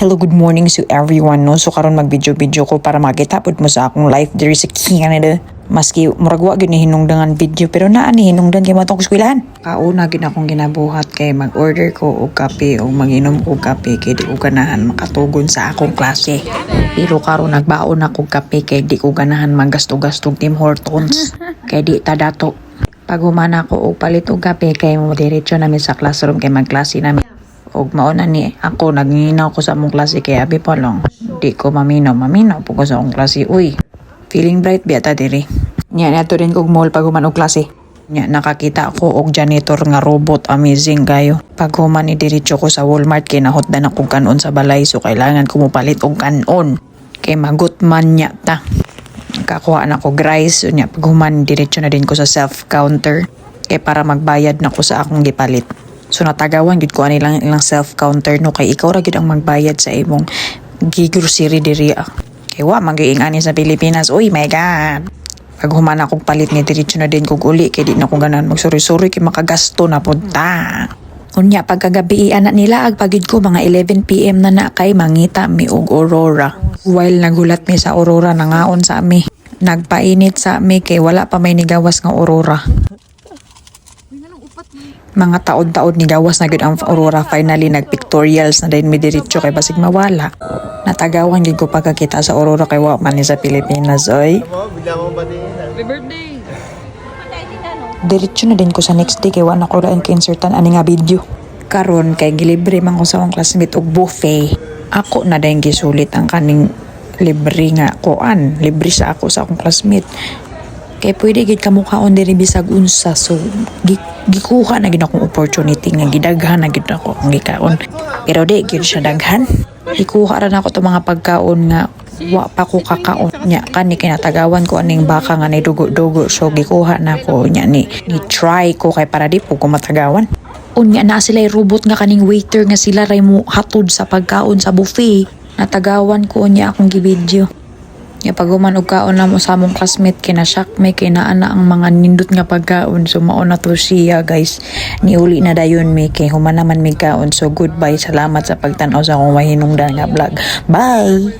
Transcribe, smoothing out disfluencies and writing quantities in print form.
Hello, good morning to everyone, no? So karon mag-video ko para makita pud mo sa akong life diri sa Canada. Maski murag wa gyud ni hinungdangan video pero naa ni hinungdan kay matong eskwelahan. Kauna gyud akong ginabuhat kay mag-order ko og kape o mag-inom ko og kape kay di ko ganahan makatugon sa akong klase. Pero karon nagbaon ako og kape kay di ko ganahan maggasto-gastong Tim Hortons. Kay di ta dato. Pag humana ko og palit og kape kay mo diretso namin sa classroom kay magklase namin. Og mauna ni ako nagnginaw ko sa among klase kay abi pa lang di ko maminaw po ko sa akong klase. Uy, feeling bright biata diri nya nato din kog mall pag human og klase nya nakakita ako og janitor nga robot, amazing kayo. Pag human ni diretso ko sa Walmart kay nahotdan akong kanon sa balay, so kailangan ko mopalit og kanon kay magutman nya ta. Kakuha na ko rice nya pag human diretso na din ko sa self counter kay para magbayad na ko sa akong gipalit. So natagawan gid ko ani lang ilang self counter no kay ikaw ra gid ang magbayad sa imong gigrocery diri. Kay wa magiing ani sa Pilipinas. Uy, my god. Pag humana kog palit ni diretso na din kog uli kay di na ko ganahan magsuri-suri kay makagasto na punta. Unya pagkagabi ana nila ag pagid ko mga 11 PM na kay mangita mi og aurora. While nagulat mi sa aurora nangaon sa ami. Nagpainit sa ami kay wala pa may nigawas nga aurora. Mga taod-taod ni gawas na gud ang aurora. Finally nagpictorials na din mi diretso kay basig mawala. Natagawan gid ko pagkakita sa aurora kay wa man ni sa Pilipinas oy. Happy birthday. Diretso na din ko sa next day kay wa na ko lain ka-insertan ani nga video. Karon kay gilibre man ko sa akong classmate og buffet. Ako na din gisulit ang kaning libre nga kuan. Libre sa ako sa akong classmate. Kaya pwede gid kamukhaon diri bisag unsa, so gikuha na gid akong opportunity nga gidaghan na gid ako ang gikaon. Pero di gid siya daghan. Ikuha ra na ako to mga pagkaon nga wa pa ko kakaon nya kani kinatagawan ko aning baka nga dugo-dugo, so gikuha na ko nya ni try ko kay para di po ko matagawan. Unya na sila robot nga kaning waiter nga sila ray mo hatod sa pagkaon sa buffet. Natagawan ko nya akong gibidyo. Ya pag human og kaon na mo sa among classmate kinashock may kinaana ang mga nindot nga pagkaon, so mao na to siya guys. Niuli na dayon mi kay human naman mi kaon. So goodbye, salamat sa pagtan-aw sa akong mahinungdan nga vlog. Bye.